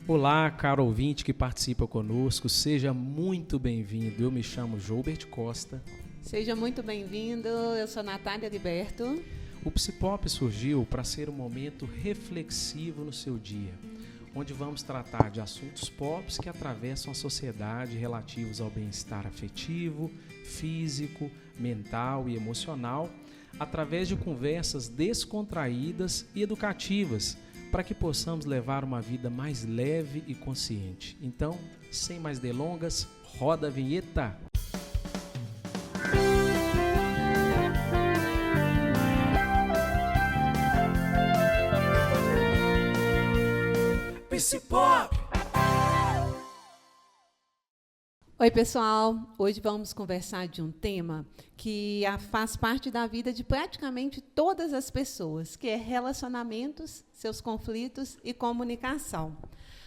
Olá, caro ouvinte que participa conosco, seja muito bem-vindo. Eu me chamo Joubert Costa. Seja muito bem-vindo, eu sou Natália Liberto. O Psipop surgiu para ser um momento reflexivo no seu dia, onde vamos tratar de assuntos pop que atravessam a sociedade relativos ao bem-estar afetivo, físico, mental e emocional, através de conversas descontraídas e educativas, para que possamos levar uma vida mais leve e consciente. Então, sem mais delongas, roda a vinheta! Psipop! Oi, pessoal! Hoje vamos conversar de um tema que faz parte da vida de praticamente todas as pessoas, que é relacionamentos, seus conflitos e comunicação.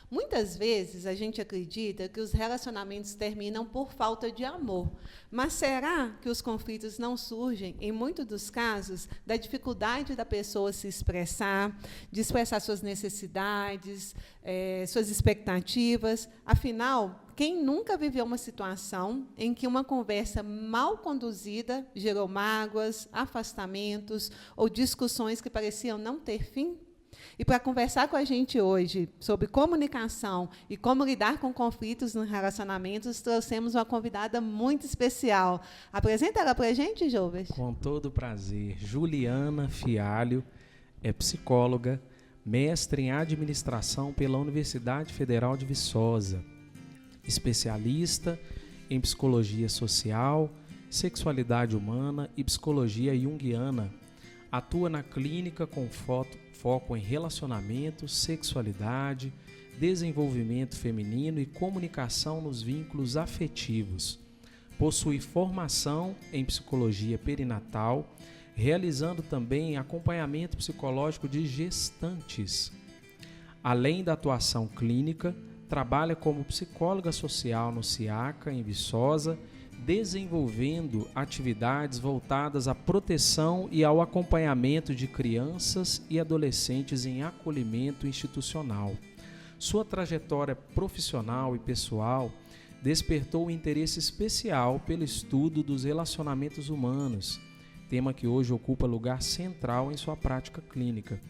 Muitas vezes a gente acredita que os relacionamentos terminam por falta de amor, mas será que os conflitos não surgem, em muitos dos casos, da dificuldade da pessoa se expressar, de expressar suas necessidades, suas expectativas? Afinal, quem nunca viveu uma situação em que uma conversa mal conduzida gerou mágoas, afastamentos ou discussões que pareciam não ter fim? E para conversar com a gente hoje sobre comunicação e como lidar com conflitos nos relacionamentos, trouxemos uma convidada muito especial. Apresenta ela para a gente, Joubert. Com todo prazer. Juliana Fialho é psicóloga, mestre em administração pela Universidade Federal de Viçosa, especialista em psicologia social, sexualidade humana e psicologia junguiana. Atua na clínica com foco em relacionamento, sexualidade, desenvolvimento feminino e comunicação nos vínculos afetivos. Possui formação em psicologia perinatal, realizando também acompanhamento psicológico de gestantes. Além da atuação clínica, trabalha como psicóloga social no SIACA, em Viçosa, desenvolvendo atividades voltadas à proteção e ao acompanhamento de crianças e adolescentes em acolhimento institucional. Sua trajetória profissional e pessoal despertou um interesse especial pelo estudo dos relacionamentos humanos, tema que hoje ocupa lugar central em sua prática clínica.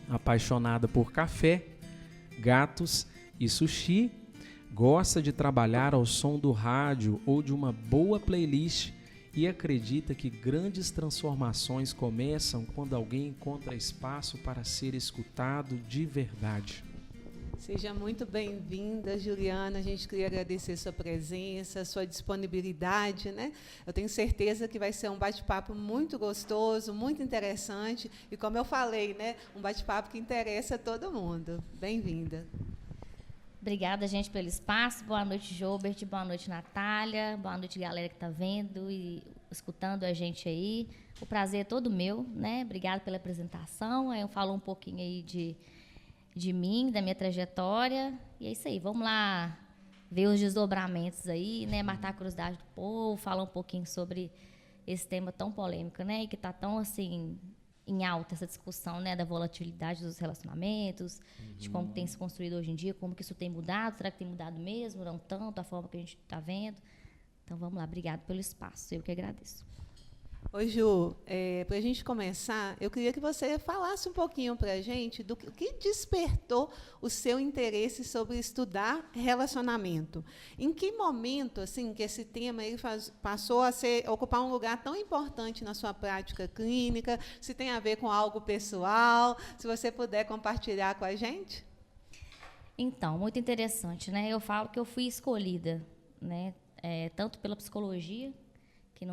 Apaixonada por café, gatos e sushi, gosta de trabalhar ao som do rádio ou de uma boa playlist e acredita que grandes transformações começam quando alguém encontra espaço para ser escutado de verdade. Seja muito bem-vinda, Juliana. A gente queria agradecer sua presença, sua disponibilidade, né? Eu tenho certeza que vai ser um bate-papo muito gostoso, muito interessante e, como eu falei, né, um bate-papo que interessa a todo mundo. Bem-vinda. Obrigada, gente, pelo espaço. Boa noite, Joubert. Boa noite, Natália. Boa noite, galera que está vendo e escutando a gente aí. O prazer é todo meu, né? Obrigada pela apresentação. Eu falo um pouquinho aí de mim, da minha trajetória. E é isso aí. Vamos lá ver os desdobramentos aí, né? Matar a curiosidade do povo, falar um pouquinho sobre esse tema tão polêmico, né? E que está tão, assim, em alta essa discussão, né, da volatilidade dos relacionamentos, de como tem se construído hoje em dia, como que isso tem mudado, será que tem mudado mesmo, não tanto, a forma que a gente está vendo. Então, vamos lá, obrigado pelo espaço, eu que agradeço. Oi, Ju, para a gente começar, eu queria que você falasse um pouquinho para a gente do que despertou o seu interesse sobre estudar relacionamento. Em que momento, assim, que esse tema ele passou a ocupar um lugar tão importante na sua prática clínica? Se tem a ver com algo pessoal, se você puder compartilhar com a gente? Então, muito interessante, né? Eu falo que eu fui escolhida, né, tanto pela psicologia, que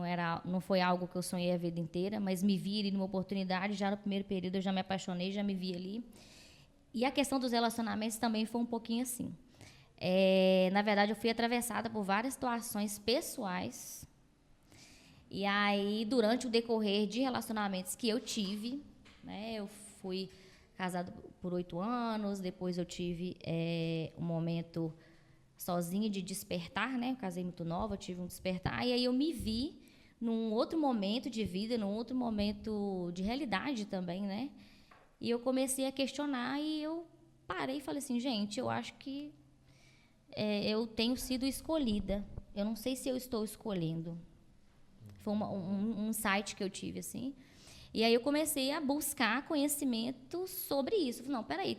não foi algo que eu sonhei a vida inteira, mas me vi ali numa oportunidade, já no primeiro período eu já me apaixonei, já me vi ali. E a questão dos relacionamentos também foi um pouquinho assim. Na verdade, eu fui atravessada por várias situações pessoais. E aí, durante o decorrer de relacionamentos que eu tive, né, eu fui casada por 8 anos, depois eu tive um momento sozinha de despertar, né? Eu casei muito nova, eu tive um despertar, e aí eu me vi num outro momento de vida, num outro momento de realidade também, né? E eu comecei a questionar e eu parei e falei assim, gente, eu acho que eu tenho sido escolhida. Eu não sei se eu estou escolhendo. Foi um insight que eu tive, assim. E aí eu comecei a buscar conhecimento sobre isso. Falei, não, peraí,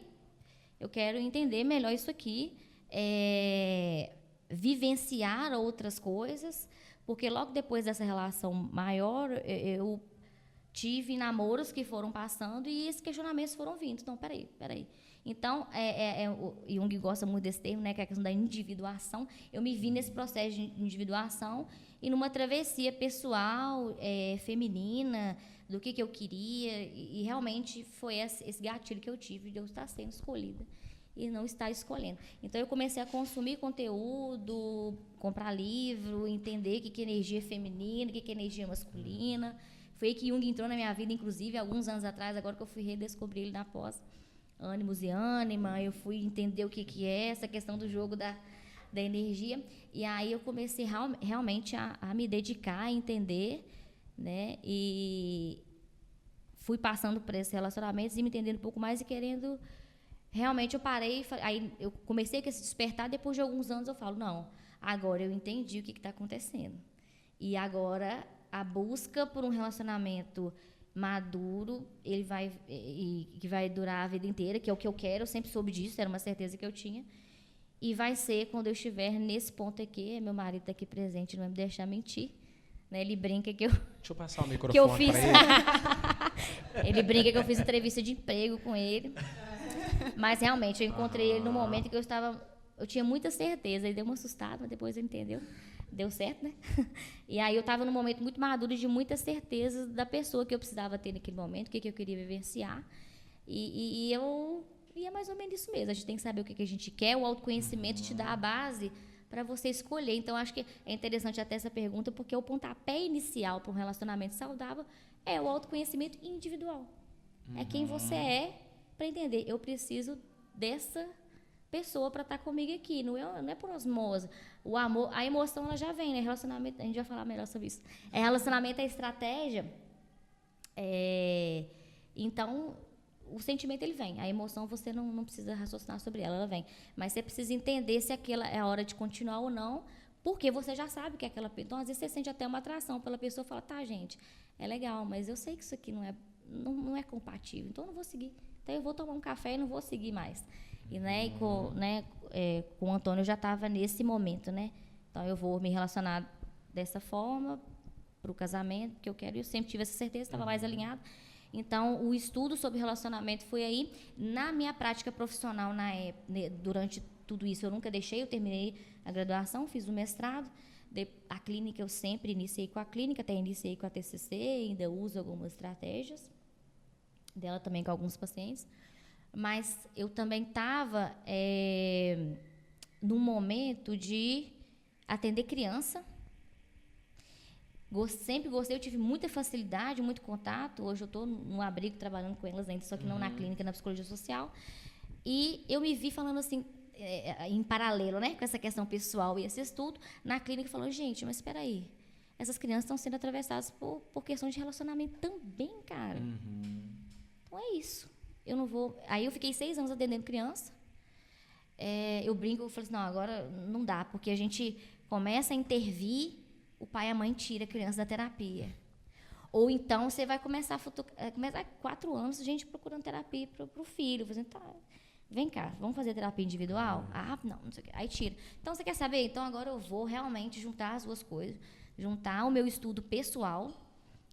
eu quero entender melhor isso aqui, vivenciar outras coisas, porque logo depois dessa relação maior, eu tive namoros que foram passando e esses questionamentos foram vindo. Então, peraí. Então, o Jung gosta muito desse termo, né, que é a questão da individuação. Eu me vi nesse processo de individuação e numa travessia pessoal, feminina, do que eu queria, e realmente foi esse gatilho que eu tive de eu estar sendo escolhida e não estar escolhendo. Então, eu comecei a consumir conteúdo, comprar livro, entender o que é energia feminina, o que é energia masculina. Foi aí que Jung entrou na minha vida, inclusive, alguns anos atrás, agora que eu fui redescobrir ele na pós Ânimos e Ânima, eu fui entender o que é essa questão do jogo da energia, e aí eu comecei realmente a me dedicar, a entender, né, e fui passando por esses relacionamentos e me entendendo um pouco mais e querendo, realmente eu parei, aí eu comecei a se despertar, depois de alguns anos eu falo, não, agora eu entendi o que está acontecendo, e agora a busca por um relacionamento maduro, que vai durar a vida inteira, que é o que eu quero, eu sempre soube disso, era uma certeza que eu tinha. E vai ser quando eu estiver nesse ponto aqui, meu marido está aqui presente, não vai me deixar mentir. Né? Ele brinca que eu... Deixa eu passar o microfone para ele. Ele brinca que eu fiz entrevista de emprego com ele. Mas, realmente, eu encontrei ele no momento que eu tinha muita certeza. Ele deu uma assustada, mas depois ele entendeu. Deu certo, né? E aí eu estava num momento muito maduro de muita certeza da pessoa que eu precisava ter naquele momento, o que eu queria vivenciar. E é mais ou menos isso mesmo. A gente tem que saber o que a gente quer, o autoconhecimento te dá a base para você escolher. Então, acho que é interessante até essa pergunta, porque o pontapé inicial para um relacionamento saudável é o autoconhecimento individual. É quem você é para entender. Eu preciso dessa pessoa para estar comigo aqui, não é por osmose. O amor, a emoção, ela já vem, né? Relacionamento, a gente vai falar melhor sobre isso. Relacionamento é estratégia. Então, o sentimento, ele vem. A emoção, você não precisa raciocinar sobre ela vem. Mas você precisa entender se aquela é a hora de continuar ou não, porque você já sabe que é aquela pessoa. Então, às vezes, você sente até uma atração pela pessoa e fala, tá, gente, é legal, mas eu sei que isso aqui não é compatível, então eu não vou seguir. Então, eu vou tomar um café e não vou seguir mais. E com o Antônio eu já estava nesse momento, né? Então, eu vou me relacionar dessa forma para o casamento que eu quero. E eu sempre tive essa certeza, estava mais alinhada. Então, o estudo sobre relacionamento foi aí. Na minha prática profissional, durante tudo isso, eu nunca deixei. Eu terminei a graduação, fiz o mestrado. A clínica, eu sempre iniciei com a clínica, até iniciei com a TCC, ainda uso algumas estratégias dela também com alguns pacientes. Mas eu também estava num momento de atender criança. Sempre gostei, eu tive muita facilidade, muito contato. Hoje eu estou no abrigo trabalhando com elas ainda, só que não na clínica, na psicologia social. E eu me vi falando assim, em paralelo, né, com essa questão pessoal e esse estudo, na clínica, falando, gente, mas espera aí, essas crianças estão sendo atravessadas por questões de relacionamento também, cara. Então é isso. Eu não vou... Aí eu fiquei 6 anos atendendo criança. Eu brinco, eu falei assim, não, agora não dá, porque a gente começa a intervir, o pai e a mãe tira a criança da terapia. Ou então você vai começar 4 anos, a gente procurando terapia para o filho, fazendo, tá, vem cá, vamos fazer terapia individual? Não sei o quê. Aí tira. Então, você quer saber? Então, agora eu vou realmente juntar as duas coisas. Juntar o meu estudo pessoal.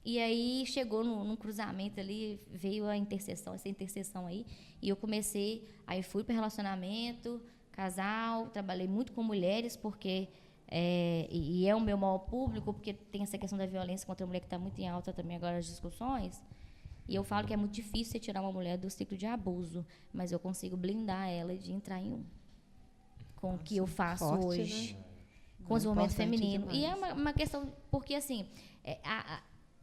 E aí, chegou num cruzamento ali, veio essa interseção aí. E eu comecei, aí fui para relacionamento, casal, trabalhei muito com mulheres, porque... e é o meu maior público, porque tem essa questão da violência contra a mulher que está muito em alta também agora as discussões. E eu falo que é muito difícil você tirar uma mulher do ciclo de abuso, mas eu consigo blindar ela de entrar em um. Com o que eu faço forte, hoje. Né? Com o desenvolvimento feminino. Demais. E é uma questão, porque assim,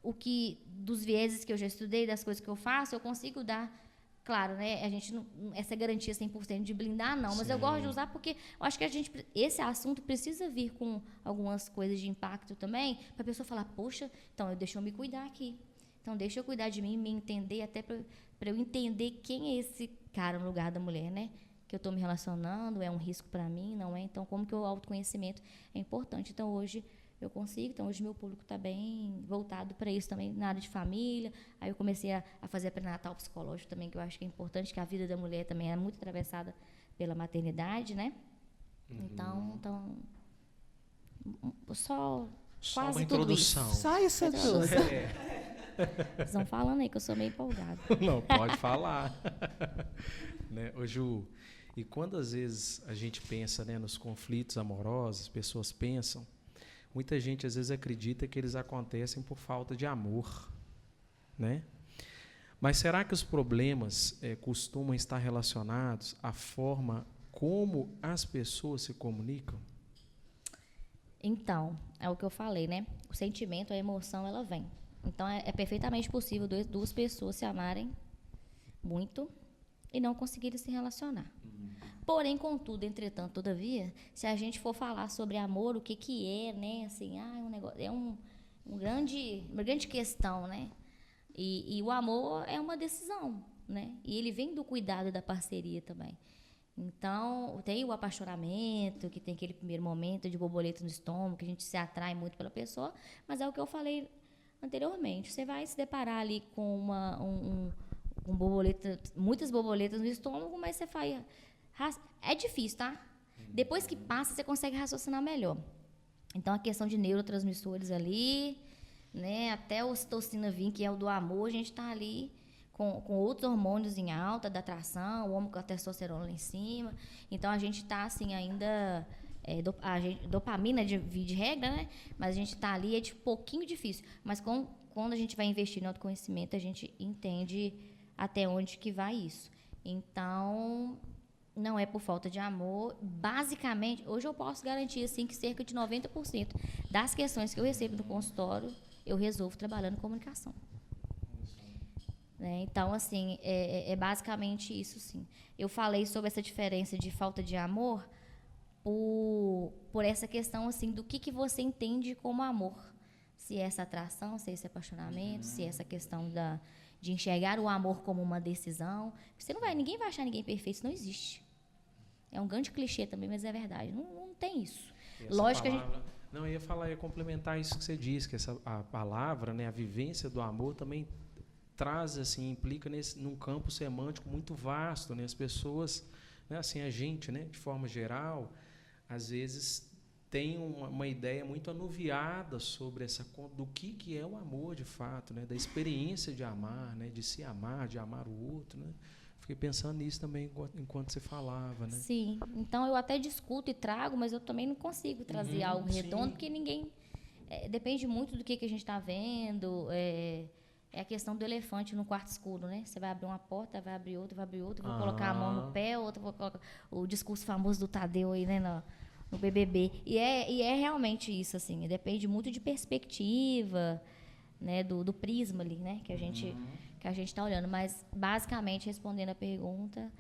o que dos vieses que eu já estudei, das coisas que eu faço, eu consigo dar. Claro, né? A gente não, essa garantia 100% de blindar, não. Mas eu gosto de usar porque eu acho que esse assunto precisa vir com algumas coisas de impacto também, para a pessoa falar, poxa, então deixa eu me cuidar aqui. Então, deixa eu cuidar de mim, me entender, até para eu entender quem é esse cara no lugar da mulher, né? Que eu estou me relacionando, é um risco para mim, não é? Então, como que o autoconhecimento é importante. Então, hoje eu consigo, então hoje meu público está bem voltado para isso também, na área de família. Aí eu comecei a fazer pré-natal psicológico também, que eu acho que é importante, que a vida da mulher também é muito atravessada pela maternidade, né? Então só Só quase uma tudo introdução. isso. Só isso tudo. Vocês estão falando aí que eu sou meio empolgada. Não, pode falar. Né? Ô, Ju, e quando às vezes a gente pensa, né, nos conflitos amorosos, as pessoas pensam, muita gente às vezes acredita que eles acontecem por falta de amor, né? Mas será que os problemas costumam estar relacionados à forma como as pessoas se comunicam? Então, é o que eu falei, né? O sentimento, a emoção, ela vem. Então, é perfeitamente possível duas pessoas se amarem muito e não conseguirem se relacionar. Porém, contudo, entretanto, todavia, se a gente for falar sobre amor, o que é, né? Assim, um negócio, é uma grande questão, né? E o amor é uma decisão, né? E ele vem do cuidado da parceria também. Então, tem o apaixonamento, que tem aquele primeiro momento de borboleta no estômago, que a gente se atrai muito pela pessoa, mas é o que eu falei anteriormente. Você vai se deparar ali com muitas borboletas no estômago, mas você faz... É difícil, tá? Depois que passa, você consegue raciocinar melhor. Então, a questão de neurotransmissores ali, né, até a ocitocina vir, que é o do amor, a gente está ali com outros hormônios em alta, da atração, o homem com a testosterona lá em cima. Então, a gente está, assim, ainda... dopamina de regra, né? Mas a gente está ali, é de pouquinho difícil. Mas quando a gente vai investir no autoconhecimento, a gente entende até onde que vai isso. Então, não é por falta de amor. Basicamente, hoje eu posso garantir assim, que cerca de 90% das questões que eu recebo no consultório, eu resolvo trabalhando comunicação. Né? Então, assim, é basicamente isso, sim. Eu falei sobre essa diferença de falta de amor por essa questão assim, do que você entende como amor. Se é essa atração, se é esse apaixonamento, se é essa questão de enxergar o amor como uma decisão. Ninguém vai achar ninguém perfeito, isso não existe. É um grande clichê também, mas é verdade. Não tem isso. Lógico palavra, que a gente... Não, eu ia complementar isso que você disse, que a palavra, né, a vivência do amor também traz, assim, implica num campo semântico muito vasto, né? As pessoas, né, assim, a gente, né, de forma geral, às vezes tem uma ideia muito anuviada sobre do que é o amor de fato, né? Da experiência de amar, né? De se amar, de amar o outro, né? Fiquei pensando nisso também enquanto você falava, né? Sim, então eu até discuto e trago, mas eu também não consigo trazer algo redondo, porque ninguém... depende muito do que a gente está vendo, é a questão do elefante no quarto escuro, né? Você vai abrir uma porta, vai abrir outra, vou colocar a mão no pé, outra vou colocar... O discurso famoso do Tadeu aí, né? No BBB. E é realmente isso, assim. Depende muito de perspectiva, né? Do prisma ali, né? Que a gente está olhando. Mas, basicamente, respondendo a pergunta,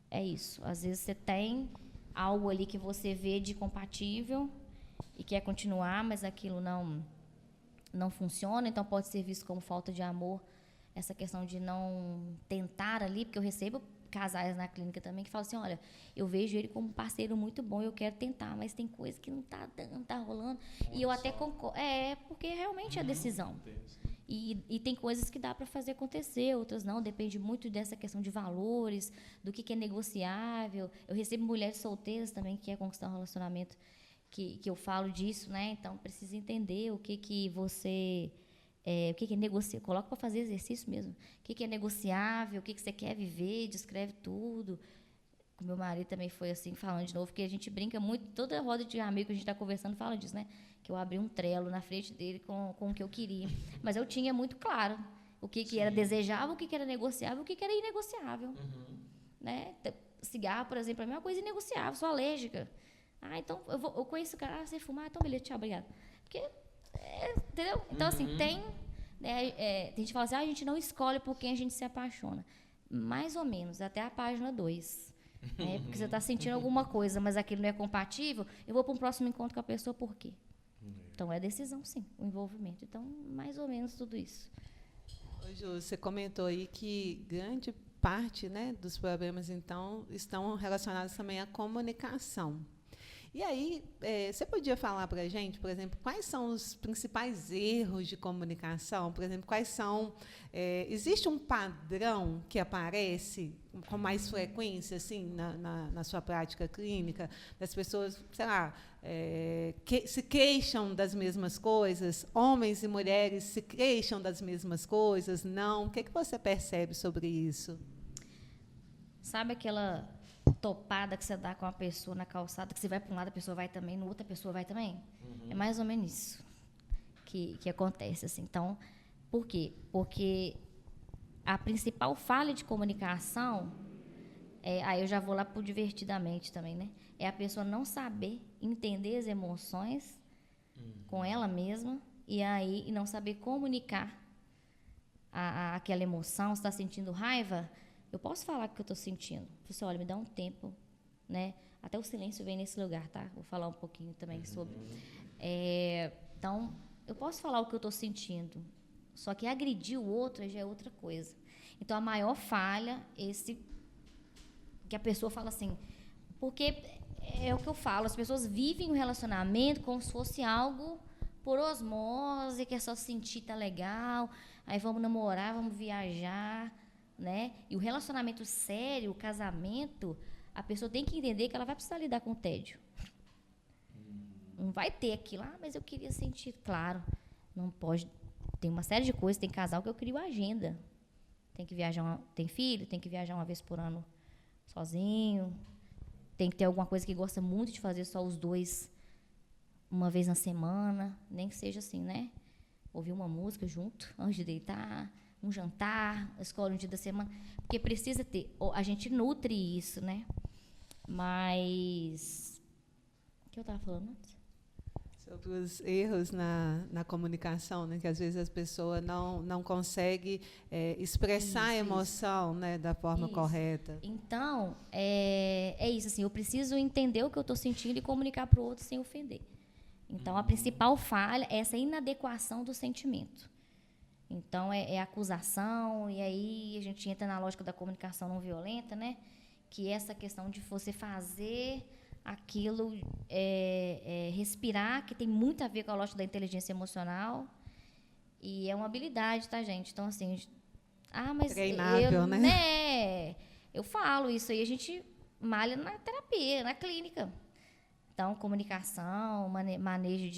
é isso. Às vezes você tem algo ali que você vê de compatível e quer continuar, mas aquilo não funciona, então pode ser visto como falta de amor, essa questão de não tentar ali, porque eu recebo casais na clínica também que falam assim, olha, eu vejo ele como um parceiro muito bom, eu quero tentar, mas tem coisa que não está dando, não está rolando, e eu até concordo, porque realmente é a decisão. E tem coisas que dá para fazer acontecer, outras não, depende muito dessa questão de valores, do que é negociável. Eu recebo mulheres solteiras também que querem conquistar um relacionamento, que eu falo disso, né? Então, precisa entender o que você... o que é negociável. Coloca para fazer exercício mesmo. O que é negociável, o que você quer viver, descreve tudo. O meu marido também foi assim, falando de novo, que a gente brinca muito, toda roda de amigo que a gente está conversando fala disso, né? Que eu abri um Trello na frente dele com o que eu queria. Mas eu tinha muito claro o que era desejável, o que era negociável, o que era inegociável. Né? Cigarro, por exemplo, é uma coisa inegociável, sou alérgica. Então, eu conheço o cara, você fumar, então beleza, tchau, obrigado. Porque, entendeu? Então, assim, tem gente que fala assim, a gente não escolhe por quem a gente se apaixona. Mais ou menos, até a página 2. Porque você está sentindo alguma coisa, mas aquilo não é compatível, eu vou para um próximo encontro com a pessoa, por quê? Então, é decisão, sim, o envolvimento. Então, mais ou menos tudo isso. Ô, Ju, você comentou aí que grande parte, né, dos problemas, então, estão relacionados também à comunicação. E aí, você podia falar para a gente, por exemplo, quais são os principais erros de comunicação? Por exemplo, quais são... existe um padrão que aparece com mais frequência, assim, na sua prática clínica, das pessoas, sei lá, que se queixam das mesmas coisas? Homens e mulheres se queixam das mesmas coisas? Não? O que você percebe sobre isso? Sabe aquela topada que você dá com a pessoa na calçada, que você vai para um lado, a pessoa vai também, no outro a pessoa vai também? É mais ou menos isso que acontece, assim. Então, por quê? Porque a principal falha de comunicação, aí eu já vou lá para o divertidamente também, né? É a pessoa não saber entender as emoções com ela mesma e não saber comunicar aquela emoção. Se está sentindo raiva, eu posso falar o que eu estou sentindo. Você, olha, me dá um tempo, né? Até o silêncio vem nesse lugar, tá? Vou falar um pouquinho também sobre. Então, eu posso falar o que eu estou sentindo, só que agredir o outro já é outra coisa. Então, a maior falha é que a pessoa fala assim, porque é o que eu falo, as pessoas vivem um relacionamento como se fosse algo por osmose, que é só sentir, tá legal, aí vamos namorar, vamos viajar, né? E o relacionamento sério, o casamento, a pessoa tem que entender que ela vai precisar lidar com o tédio. Não vai ter aquilo, mas eu queria sentir. Claro, não pode. Tem uma série de coisas, tem casal que eu crio agenda. Tem que viajar, tem filho, tem que viajar uma vez por ano sozinho. Tem que ter alguma coisa que gosta muito de fazer só os dois uma vez na semana, nem que seja assim, né? Ouvir uma música junto antes de deitar, um jantar, escolhe um dia da semana, porque precisa ter, a gente nutre isso, né? Mas o que eu estava falando antes? Sobre os erros na comunicação, né? Que às vezes as pessoas não conseguem expressar a emoção, né, da forma correta. Então, é isso, assim, eu preciso entender o que eu estou sentindo e comunicar para o outro sem ofender. Então, a principal falha é essa inadequação do sentimento. Então, é acusação, e aí a gente entra na lógica da comunicação não violenta, né? Que é essa questão de você fazer aquilo, respirar, que tem muito a ver com a lógica da inteligência emocional, e é uma habilidade, tá, gente? Então, assim, mas treinável, né? Eu falo isso aí, a gente malha na terapia, na clínica. Então, comunicação, manejo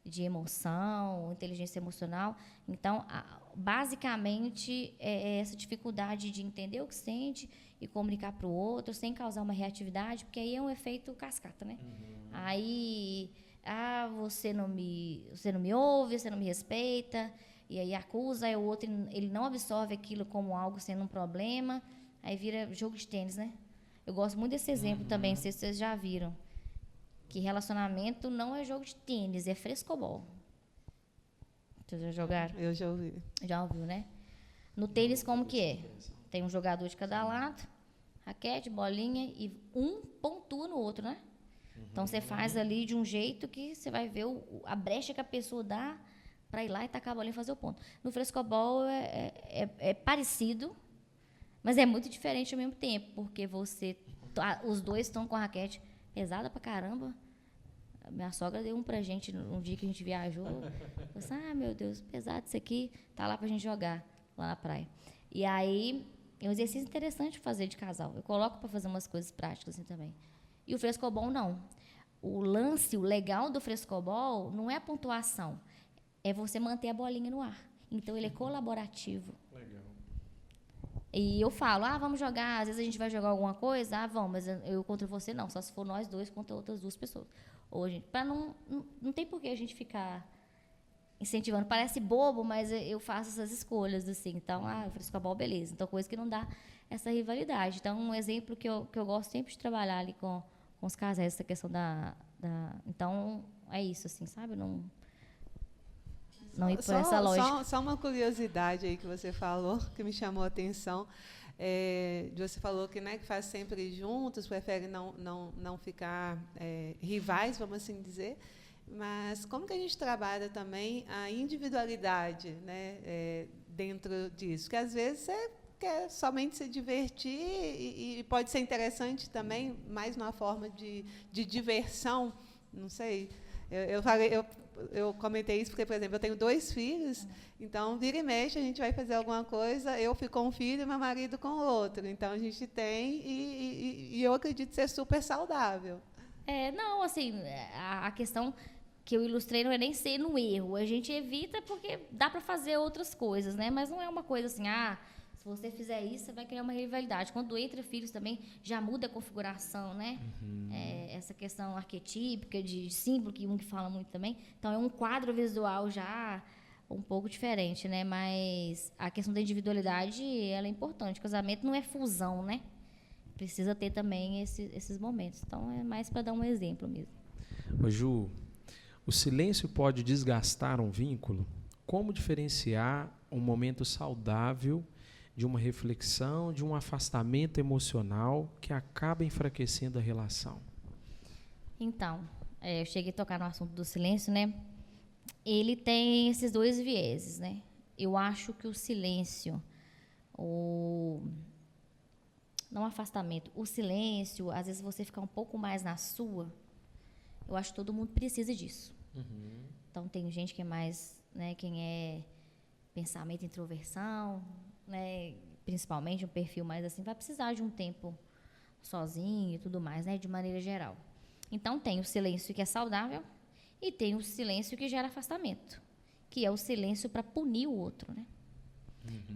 de emoção, inteligência emocional. Então, basicamente, é essa dificuldade de entender o que sente e comunicar para o outro sem causar uma reatividade, porque aí é um efeito cascata, né? Aí, você não me ouve, você não me respeita, e aí acusa, aí o outro ele não absorve aquilo como algo sendo um problema, aí vira jogo de tênis, né? Eu gosto muito desse exemplo também, não sei se vocês já viram, que relacionamento não é jogo de tênis, é frescobol. Vocês já jogaram? Eu já ouvi. Já ouviu, né? No tênis, como que é? Tem um jogador de cada lado, raquete, bolinha, e um pontua no outro, né? Então, você faz ali de um jeito que você vai ver a brecha que a pessoa dá para ir lá e tacar a bolinha e fazer o ponto. No frescobol é parecido, mas é muito diferente ao mesmo tempo, porque os dois estão com a raquete pesada pra caramba. Minha sogra deu um pra gente um dia que a gente viajou. Eu disse, meu Deus, pesado isso aqui, tá lá pra gente jogar lá na praia. E aí, é um exercício interessante fazer de casal. Eu coloco para fazer umas coisas práticas assim também. E o frescobol, não. O legal do frescobol não é a pontuação, é você manter a bolinha no ar. Então, ele é colaborativo. Legal. E eu falo, vamos jogar, às vezes a gente vai jogar alguma coisa, vamos, mas eu contra você não, só se for nós dois contra outras duas pessoas. Ou não tem por que a gente ficar incentivando. Parece bobo, mas eu faço essas escolhas, assim. Então, frescobol, beleza. Então, coisa que não dá essa rivalidade. Então, um exemplo que eu gosto sempre de trabalhar ali com os casais, essa questão da... Então, é isso, assim, sabe? Não ir por essa lógica. Só uma curiosidade aí que você falou, que me chamou a atenção. Você falou que, né, que faz sempre juntos, prefere não ficar rivais, vamos assim dizer. Mas como que a gente trabalha também a individualidade, né, dentro disso? Porque, às vezes, você quer somente se divertir e pode ser interessante também, mais numa forma de diversão, não sei. Eu comentei isso porque, por exemplo, eu tenho 2 filhos, então, vira e mexe, a gente vai fazer alguma coisa, eu fico com um filho e meu marido com o outro. Então, a gente tem, e eu acredito ser super saudável. Não, assim, a questão que eu ilustrei não é nem ser no erro. A gente evita porque dá para fazer outras coisas, né? Mas não é uma coisa assim, se você fizer isso, você vai criar uma rivalidade. Quando entra filhos também, já muda a configuração, né? Essa questão arquetípica de símbolo, que que fala muito também. Então, é um quadro visual já um pouco diferente, né? Mas a questão da individualidade, ela é importante. O casamento não é fusão, né? Precisa ter também esses momentos. Então, é mais para dar um exemplo mesmo. Ô Ju, o silêncio pode desgastar um vínculo? Como diferenciar um momento saudável de uma reflexão, de um afastamento emocional que acaba enfraquecendo a relação? Então, eu cheguei a tocar no assunto do silêncio, né? Ele tem esses 2 vieses, né? Eu acho que o silêncio, não afastamento, o silêncio, às vezes você ficar um pouco mais na sua, eu acho que todo mundo precisa disso. Então, tem gente que é mais, né, quem é pensamento, introversão, né, principalmente um perfil mais assim, vai precisar de um tempo sozinho e tudo mais, né, de maneira geral. Então, tem o silêncio que é saudável e tem o silêncio que gera afastamento, que é o silêncio para punir o outro, né?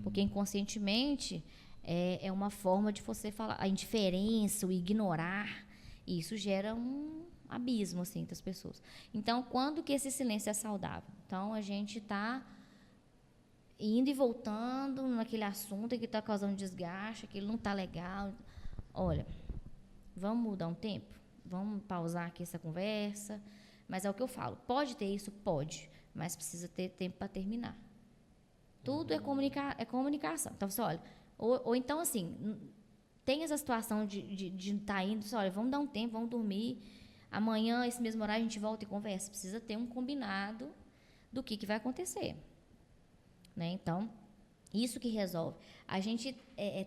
Porque inconscientemente é uma forma de você falar a indiferença, o ignorar, e isso gera um abismo assim entre as pessoas. Então, quando que esse silêncio é saudável? Então, a gente está indo e voltando naquele assunto que está causando desgaste, que não está legal. Olha, vamos dar um tempo? Vamos pausar aqui essa conversa? Mas é o que eu falo, pode ter isso? Pode, mas precisa ter tempo para terminar. Tudo é comunicação. Então, você olha, ou então, assim, tem essa situação de estar indo, você olha, vamos dar um tempo, vamos dormir, amanhã, esse mesmo horário, a gente volta e conversa. Precisa ter um combinado do que vai acontecer. Né? Então, isso que resolve. A gente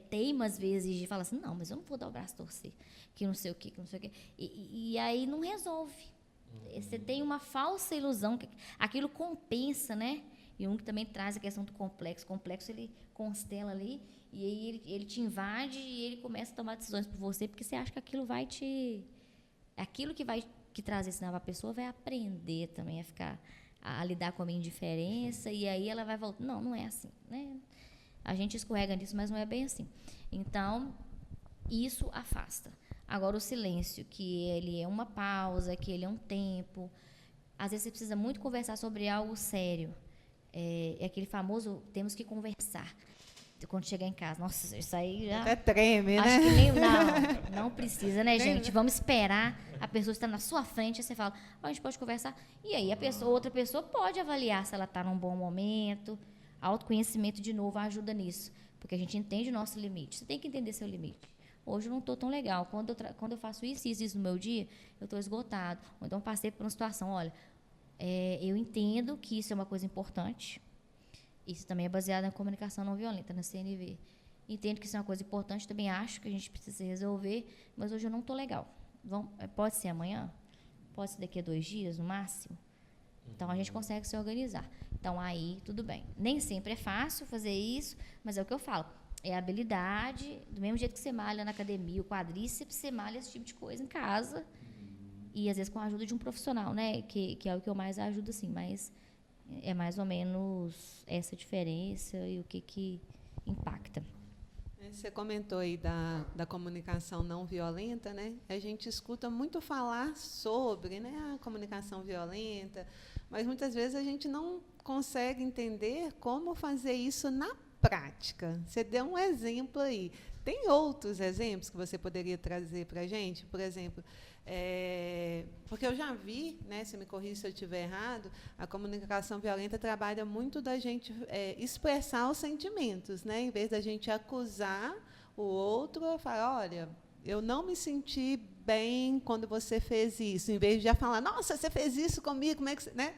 teima, às vezes, de falar assim, não, mas eu não vou dar o braço a torcer, que não sei o quê, que não sei o quê. E aí não resolve. Você tem uma falsa ilusão, que aquilo compensa, né? E um que também traz a questão do complexo. O complexo, ele constela ali, e aí ele te invade e ele começa a tomar decisões por você, porque você acha que aquilo vai te... Aquilo que vai trazer sinal para a pessoa vai aprender também a lidar com a minha indiferença, e aí ela vai voltar. Não é assim, né? A gente escorrega nisso, mas não é bem assim. Então, isso afasta. Agora, o silêncio, que ele é uma pausa, que ele é um tempo. Às vezes, você precisa muito conversar sobre algo sério. É aquele famoso, temos que conversar. Quando chegar em casa. Nossa, isso aí já... Até treme, né? Acho que nem... Não precisa, né, gente? Vamos esperar a pessoa estar na sua frente, aí você fala, a gente pode conversar. E aí, outra pessoa pode avaliar se ela está num bom momento. Autoconhecimento, de novo, ajuda nisso. Porque a gente entende o nosso limite. Você tem que entender seu limite. Hoje eu não estou tão legal. Quando eu faço isso no meu dia, eu estou esgotado. Ou então passei por uma situação, olha, eu entendo que isso é uma coisa importante. Isso também é baseado na comunicação não violenta, na CNV. Entendo que isso é uma coisa importante, também acho que a gente precisa resolver, mas hoje eu não estou legal. Pode ser amanhã? Pode ser daqui a 2 dias, no máximo? Então, a gente consegue se organizar. Então, aí, tudo bem. Nem sempre é fácil fazer isso, mas é o que eu falo. É a habilidade, do mesmo jeito que você malha na academia, o quadríceps, você malha esse tipo de coisa em casa. E, às vezes, com a ajuda de um profissional, né? Que é o que eu mais ajudo, assim, mas... É mais ou menos essa diferença e o que impacta. Você comentou aí da comunicação não violenta, né? A gente escuta muito falar sobre, né, a comunicação violenta, mas muitas vezes a gente não consegue entender como fazer isso na prática. Você deu um exemplo aí. Tem outros exemplos que você poderia trazer para a gente? Por exemplo, porque eu já vi, né, se me corrija se eu estiver errado, a comunicação violenta trabalha muito da gente expressar os sentimentos, né, em vez da gente acusar o outro, falar, olha, eu não me senti bem quando você fez isso, em vez de já falar, nossa, você fez isso comigo, como é que você... Né?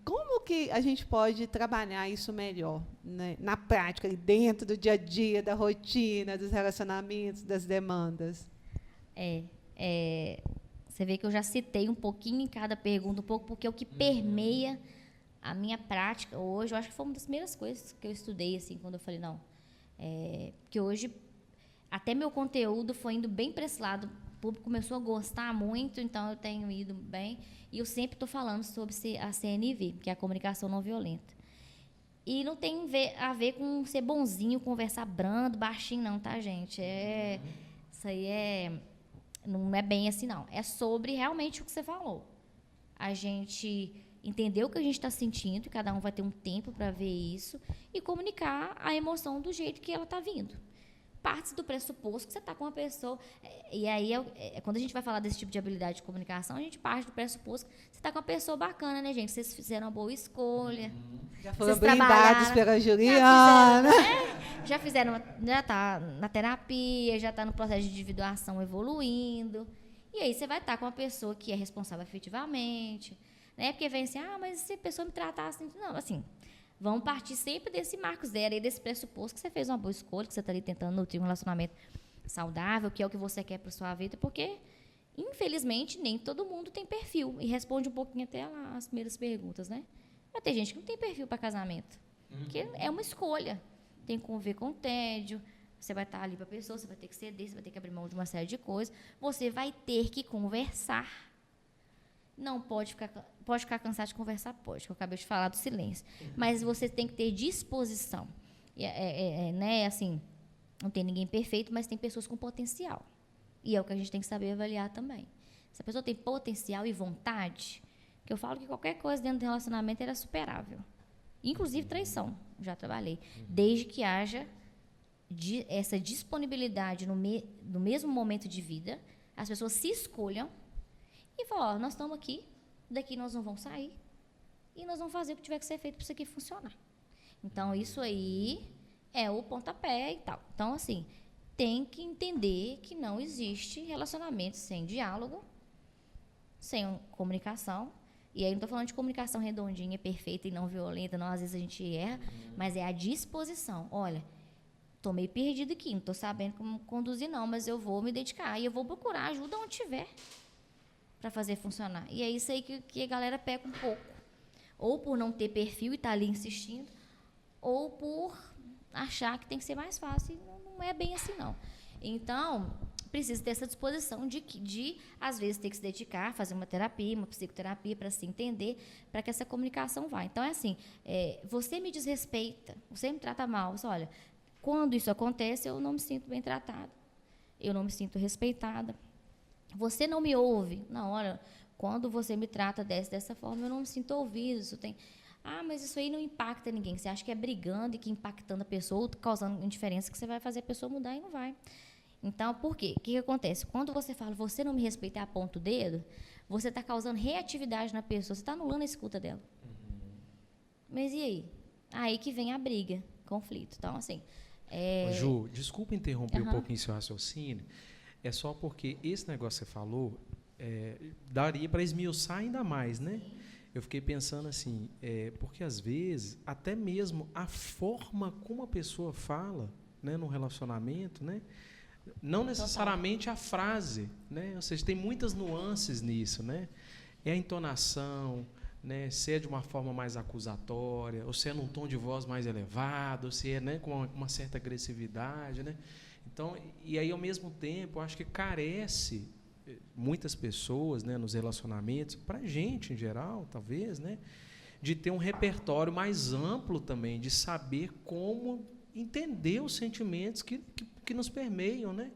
como que a gente pode trabalhar isso melhor, né, na prática, ali dentro do dia a dia, da rotina, dos relacionamentos, das demandas? Você vê que eu já citei um pouquinho em cada pergunta, um pouco, porque é o que permeia a minha prática hoje. Eu acho que foi uma das primeiras coisas que eu estudei, assim, quando eu falei, não. Porque hoje, até meu conteúdo foi indo bem para esse lado. O público começou a gostar muito, então eu tenho ido bem. E eu sempre estou falando sobre a CNV, que é a comunicação não violenta. E não tem a ver com ser bonzinho, conversar brando, baixinho, não, tá, gente? Isso aí não é bem assim, não. É sobre realmente o que você falou. A gente entender o que a gente está sentindo, e cada um vai ter um tempo para ver isso, e comunicar a emoção do jeito que ela está vindo. Parte do pressuposto que você está com uma pessoa. E aí, quando a gente vai falar desse tipo de habilidade de comunicação, a gente parte do pressuposto que você está com uma pessoa bacana, né, gente? Vocês fizeram uma boa escolha. Já foram blindados pela Juliana. Já está na terapia, já está no processo de individuação evoluindo. E aí você vai estar com uma pessoa que é responsável efetivamente. Né? Porque vem assim, mas se a pessoa me tratar assim... Não, assim... Vamos partir sempre desse marco zero, aí desse pressuposto que você fez uma boa escolha, que você está ali tentando nutrir um relacionamento saudável, que é o que você quer para sua vida, porque, infelizmente, nem todo mundo tem perfil. E responde um pouquinho até as primeiras perguntas, né? Mas tem gente que não tem perfil para casamento, porque é uma escolha. Tem que conviver com o tédio, você vai estar ali para a pessoa, você vai ter que ceder, você vai ter que abrir mão de uma série de coisas, você vai ter que conversar. Não pode ficar cansado de conversar, pode, que eu acabei de falar do silêncio. Mas você tem que ter disposição. Né, assim, não tem ninguém perfeito, mas tem pessoas com potencial. E é o que a gente tem que saber avaliar também. Se a pessoa tem potencial e vontade, que eu falo que qualquer coisa dentro do relacionamento era superável. Inclusive traição, já trabalhei. Desde que haja essa disponibilidade no mesmo momento de vida, as pessoas se escolham e falam, nós estamos aqui, daqui nós não vamos sair e nós vamos fazer o que tiver que ser feito para isso aqui funcionar. Então, isso aí é o pontapé e tal. Então, assim, tem que entender que não existe relacionamento sem diálogo, sem comunicação. E aí não estou falando de comunicação redondinha, perfeita e não violenta, não, às vezes a gente erra, mas é a disposição. Olha, estou meio perdido aqui, não estou sabendo como conduzir não, mas eu vou me dedicar e eu vou procurar ajuda onde tiver para fazer funcionar. E é isso aí que a galera peca um pouco. Ou por não ter perfil e estar ali insistindo, ou por achar que tem que ser mais fácil. E não é bem assim, não. Então, precisa ter essa disposição de, às vezes, ter que se dedicar, fazer uma terapia, uma psicoterapia para se entender, para que essa comunicação vá. Então, é assim, você me desrespeita, você me trata mal. Você, olha, quando isso acontece, eu não me sinto bem tratada. Eu não me sinto respeitada. Você não me ouve. Na hora, quando você me trata dessa forma, eu não me sinto ouvido. Isso tem... mas isso aí não impacta ninguém. Você acha que é brigando e que impactando a pessoa, ou causando indiferença, que você vai fazer a pessoa mudar e não vai. Então, por quê? O que acontece? Quando você fala, você não me respeita e aponta o dedo, você está causando reatividade na pessoa, você está anulando a escuta dela. Mas e aí? Aí que vem a briga, conflito. Então, assim... Ju, desculpa interromper um pouquinho seu raciocínio. É só porque esse negócio que você falou daria para esmiuçar ainda mais, né? Eu fiquei pensando assim, porque às vezes, até mesmo a forma como a pessoa fala, né, no relacionamento, né? Não necessariamente a frase, né? Ou seja, tem muitas nuances nisso, né? É a entonação, né? Se é de uma forma mais acusatória, ou se é num tom de voz mais elevado, ou se é, né, com uma certa agressividade, né? Então, e aí, ao mesmo tempo, eu acho que carece muitas pessoas, né, nos relacionamentos, para a gente em geral, talvez, né, de ter um repertório mais amplo também, de saber como entender os sentimentos que nos permeiam, né?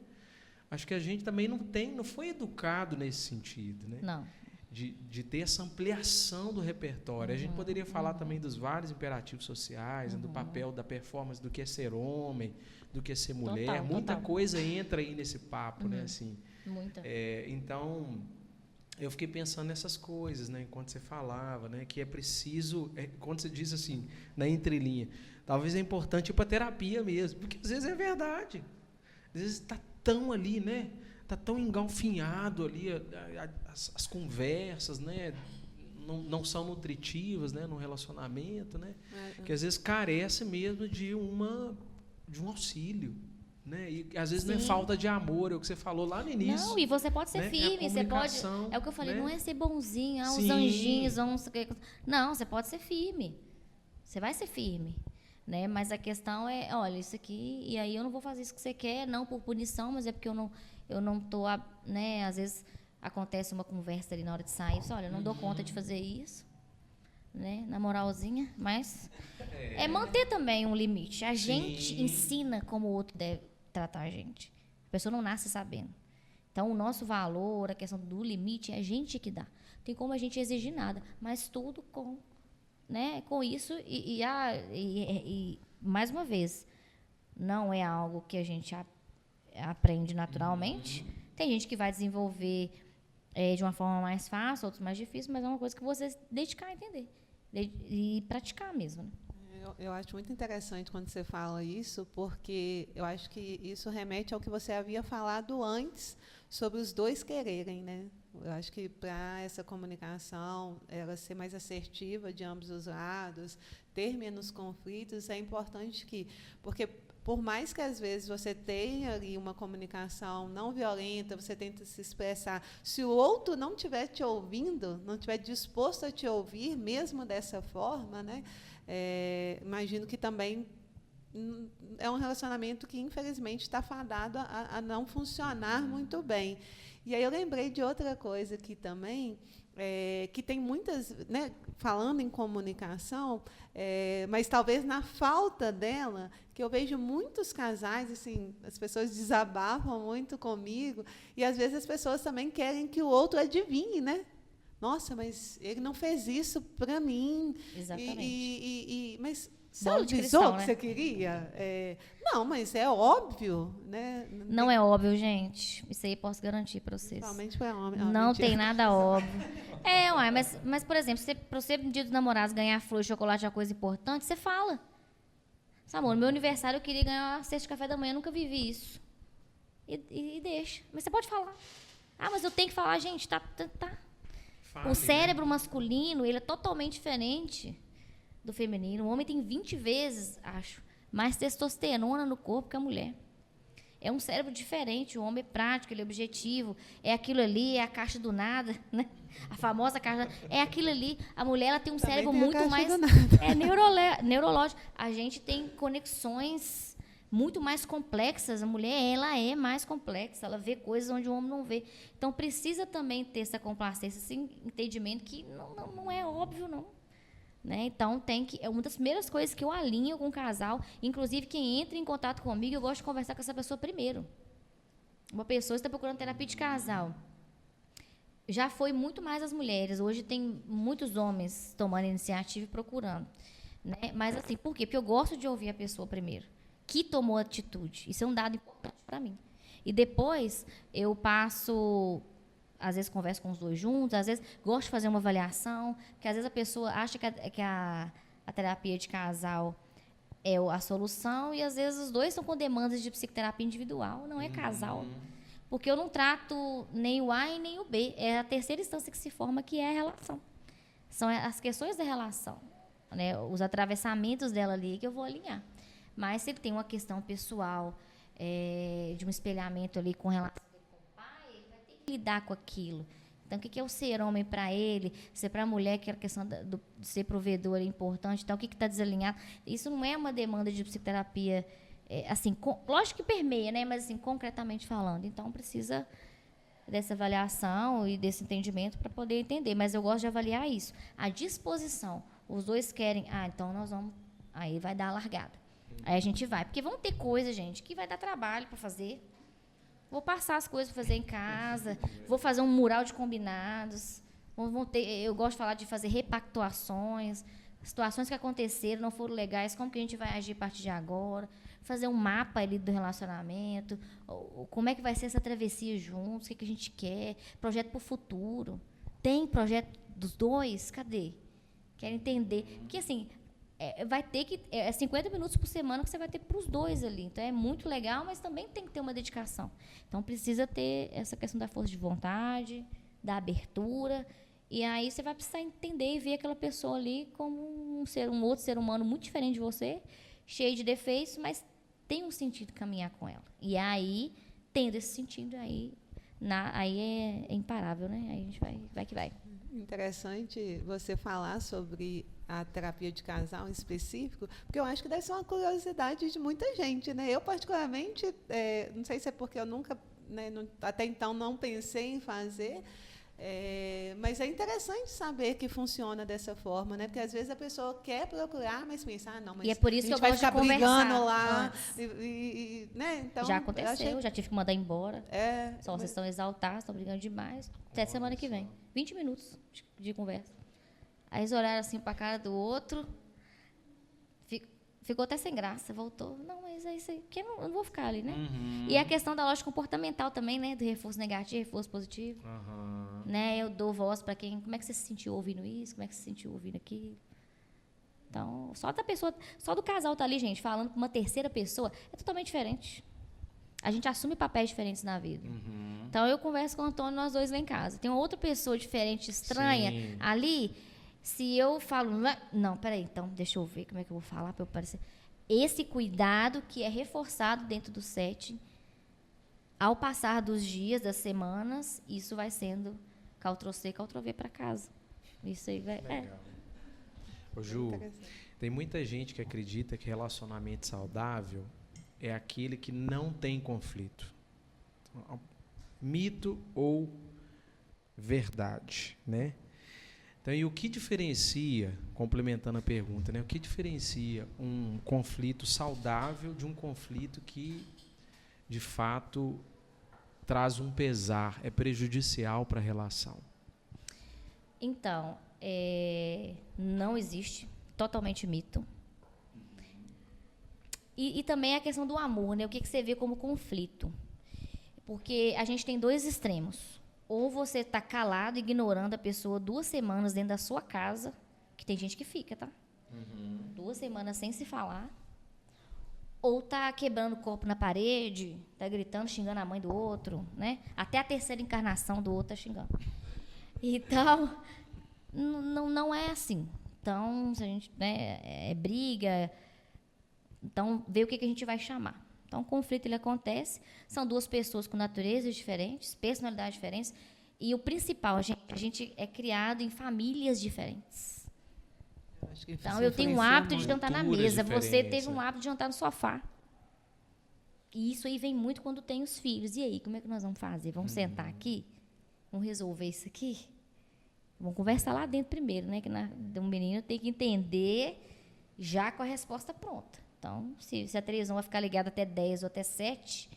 Acho que a gente também não foi educado nesse sentido, né? Não. De ter essa ampliação do repertório. A gente poderia falar também dos vários imperativos sociais, do papel da performance, do que é ser homem, do que é ser mulher. Muita coisa entra aí nesse papo, né? Assim, muita. Então, eu fiquei pensando nessas coisas, né? Enquanto você falava, né? Que é preciso, quando você diz assim, na entrelinha, talvez é importante ir para terapia mesmo, porque às vezes é verdade. Às vezes está tão ali, né? Está tão engalfinhado ali as conversas, né? não são nutritivas, né, no relacionamento, né, que às vezes carece mesmo de um auxílio, né, e às vezes não é falta de amor, é o que você falou lá no início. Não, e você pode ser né, firme, você pode, é o que eu falei, né? não é ser bonzinho, os Sim. anjinhos, não, você pode ser firme, você vai ser firme, né, mas a questão é, olha, isso aqui, e aí eu não vou fazer isso que você quer, não por punição, mas é porque eu não tô, né, às vezes acontece uma conversa ali na hora de sair, você, olha, eu não dou conta de fazer isso, né, na moralzinha, mas é manter também um limite. A gente ensina como o outro deve tratar a gente. A pessoa não nasce sabendo. Então, o nosso valor, a questão do limite, é a gente que dá. Tem como a gente exigir nada, mas tudo com, né, com isso. E mais uma vez, não é algo que a gente aprende naturalmente. Tem gente que vai desenvolver de uma forma mais fácil, outros mais difícil, mas é uma coisa que você dedicar a entender e praticar mesmo, né? Eu acho muito interessante quando você fala isso, porque eu acho que isso remete ao que você havia falado antes sobre os dois quererem, né? Eu acho que para essa comunicação ela ser mais assertiva de ambos os lados, ter menos conflitos, é importante porque por mais que às vezes você tenha ali uma comunicação não violenta, você tenta se expressar, se o outro não estiver te ouvindo, não estiver disposto a te ouvir, mesmo dessa forma, né? Imagino que também é um relacionamento que, infelizmente, está fadado a não funcionar muito bem. E aí eu lembrei de outra coisa aqui também, que tem muitas, né, falando em comunicação, mas talvez na falta dela, que eu vejo muitos casais, assim, as pessoas desabafam muito comigo, e às vezes as pessoas também querem que o outro adivinhe, né? Nossa, mas ele não fez isso para mim. Exatamente. Mas você avisou cristão, que né? você queria? Não, mas é óbvio, né? Não é óbvio, gente. Isso aí posso garantir para vocês. Principalmente para homem. Não tem nada óbvio. Uai, mas, por exemplo, para você, no dia dos namorados, ganhar flor e chocolate é uma coisa importante, você fala. Amor, no meu aniversário eu queria ganhar uma cesta de café da manhã, eu nunca vivi isso. E deixa. Mas você pode falar. Mas eu tenho que falar, gente, tá. O cérebro masculino, ele é totalmente diferente do feminino. O homem tem 20 vezes, acho, mais testosterona no corpo que a mulher. É um cérebro diferente, o homem é prático, ele é objetivo, é aquilo ali, é a caixa do nada, né? A famosa caixa, é aquilo ali. A mulher, ela tem um cérebro muito mais neurológico. A gente tem conexões muito mais complexas. A mulher, ela é mais complexa, ela vê coisas onde o homem não vê. Então, precisa também ter essa complacência, esse entendimento que não é óbvio, não. Né? Então, é uma das primeiras coisas que eu alinho com o casal. Inclusive, quem entra em contato comigo, eu gosto de conversar com essa pessoa primeiro. Uma pessoa está procurando terapia de casal. Já foi muito mais as mulheres. Hoje tem muitos homens tomando iniciativa e procurando. Né? Mas, assim, por quê? Porque eu gosto de ouvir a pessoa primeiro, que tomou atitude. Isso é um dado importante para mim. E depois, eu passo... Às vezes converso com os dois juntos, às vezes gosto de fazer uma avaliação, porque às vezes a pessoa acha que a terapia de casal é a solução, e às vezes os dois estão com demandas de psicoterapia individual, não é casal. Porque eu não trato nem o A e nem o B, é a terceira instância que se forma, que é a relação. São as questões da relação, né? Os atravessamentos dela ali que eu vou alinhar. Mas se ele tem uma questão pessoal, de um espelhamento ali com relação lidar com aquilo. Então, o que é o ser homem para ele? Se para a mulher, que a questão de ser provedor é importante, então, o que está desalinhado? Isso não é uma demanda de psicoterapia, assim, lógico que permeia, né? Mas, assim, concretamente falando. Então, precisa dessa avaliação e desse entendimento para poder entender. Mas eu gosto de avaliar isso. A disposição. Os dois querem, então nós vamos... Aí vai dar a largada. Aí a gente vai. Porque vão ter coisas, gente, que vai dar trabalho para fazer. Vou passar as coisas para fazer em casa, vou fazer um mural de combinados, eu gosto de falar de fazer repactuações, situações que aconteceram, não foram legais, como que a gente vai agir a partir de agora, fazer um mapa ali do relacionamento, como é que vai ser essa travessia juntos, o que a gente quer, projeto para o futuro. Tem projeto dos dois? Cadê? Quero entender. Porque, assim... vai ter que... 50 minutos por semana que você vai ter para os dois ali. Então, é muito legal, mas também tem que ter uma dedicação. Então, precisa ter essa questão da força de vontade, da abertura E aí você vai precisar entender e ver aquela pessoa ali como um outro ser humano muito diferente de você, cheio de defeitos, mas tem um sentido caminhar com ela. E aí, tendo esse sentido, aí é imparável, né? Aí a gente vai que vai. Interessante você falar sobre a terapia de casal em específico, porque eu acho que deve ser uma curiosidade de muita gente, né? Eu, particularmente, não sei se é porque eu nunca, né, até então, não pensei em fazer, mas é interessante saber que funciona dessa forma, né? Porque às vezes a pessoa quer procurar, mas pensa, não, mas e é por isso a gente que eu vai gosto de ficar conversar brigando lá, antes. né? Então, Já aconteceu, já tive que mandar embora. Só mas vocês estão exaltados, estão brigando demais. Até semana que vem. 20 minutos de conversa. Aí eles olharam assim para a cara do outro, ficou até sem graça, voltou. Não, mas é isso aí, porque eu não vou ficar ali, né? E a questão da lógica comportamental também, né? Do reforço negativo, reforço positivo. Né? Eu dou voz para quem... Como é que você se sentiu ouvindo isso? Como é que você se sentiu ouvindo aquilo? Então, só do casal estar ali, gente, falando com uma terceira pessoa, é totalmente diferente. A gente assume papéis diferentes na vida. Então, eu converso com o Antônio, nós dois lá em casa. Tem uma outra pessoa diferente, estranha, Sim. ali. Se eu falo, não, peraí, então, deixa eu ver como é que eu vou falar para eu parecer. Esse cuidado que é reforçado dentro do setting, ao passar dos dias, das semanas, isso vai sendo Ctrl+C, Ctrl+V para casa. Isso aí vai... Legal. Ô, Ju, tem muita gente que acredita que relacionamento saudável é aquele que não tem conflito. Mito ou verdade, né? Então, e o que diferencia, complementando a pergunta, né? O que diferencia um conflito saudável de um conflito que, de fato, traz um pesar, é prejudicial para a relação? Então, não existe, totalmente mito. E também a questão do amor, né? O que você vê como conflito? Porque a gente tem dois extremos. Ou você está calado, ignorando a pessoa 2 semanas dentro da sua casa, que tem gente que fica, tá? 2 semanas sem se falar. Ou tá quebrando o corpo na parede, tá gritando, xingando a mãe do outro, né? Até a terceira encarnação do outro tá xingando. Então, não é assim. Então, se a gente, né, briga, então vê o que a gente vai chamar. Então, o conflito ele acontece, são 2 pessoas com naturezas diferentes, personalidades diferentes, e o principal, a gente é criado em famílias diferentes. Então, eu tenho um hábito de jantar na mesa, você teve um hábito de jantar no sofá. E isso aí vem muito quando tem os filhos. E aí, como é que nós vamos fazer? Vamos sentar aqui? Vamos resolver isso aqui? Vamos conversar lá dentro primeiro, né? Que o menino tem que entender já com a resposta pronta. Então, se a televisão vai ficar ligada até 10 ou até 7,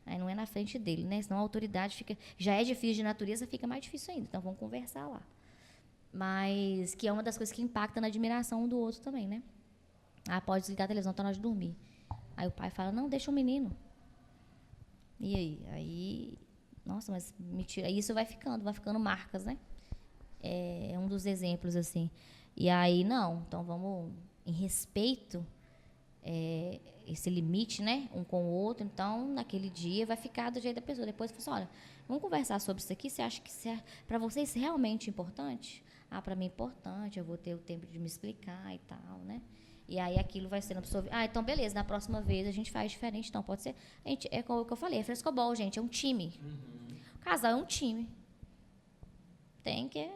aí não é na frente dele, né? Senão a autoridade fica... Já é difícil de natureza, fica mais difícil ainda. Então, vamos conversar lá. Mas que é uma das coisas que impacta na admiração um do outro também, né? Pode desligar a televisão, tá na hora de dormir. Aí o pai fala, não, deixa o menino. E aí? Aí, nossa, mas mentira. Isso vai ficando marcas, né? É um dos exemplos, assim. E aí, não. Então, vamos, em respeito... esse limite, né, um com o outro, então naquele dia vai ficar do jeito da pessoa. Depois você fala assim, olha, vamos conversar sobre isso aqui, você acha que para você isso é realmente importante? Para mim é importante, eu vou ter o tempo de me explicar e tal, né? E aí aquilo vai sendo absorvido. Então beleza, na próxima vez a gente faz diferente, então pode ser, é como o que eu falei, é frescobol, gente, é um time. O casal é um time. Tem que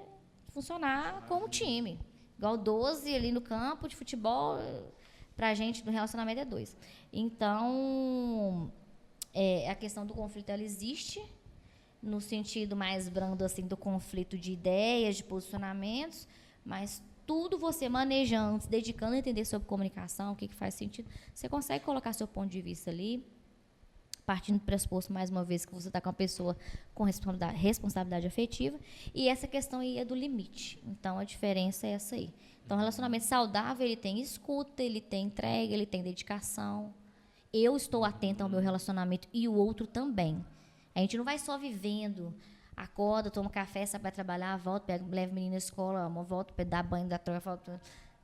funcionar como time. Igual 12 ali no campo de futebol... Para a gente, no relacionamento, é 2. Então, a questão do conflito, ela existe no sentido mais brando, assim, do conflito de ideias, de posicionamentos, mas tudo você manejando, se dedicando a entender sobre comunicação, o que faz sentido, você consegue colocar seu ponto de vista ali, partindo do pressuposto, mais uma vez, que você está com uma pessoa com responsabilidade afetiva, e essa questão aí é do limite. Então, a diferença é essa aí. Então, o relacionamento saudável, ele tem escuta, ele tem entrega, ele tem dedicação. Eu estou atenta ao meu relacionamento e o outro também. A gente não vai só vivendo, acorda, toma café, sai para trabalhar, volta, leva o menino na escola, volta para dar banho, dá troca, volta,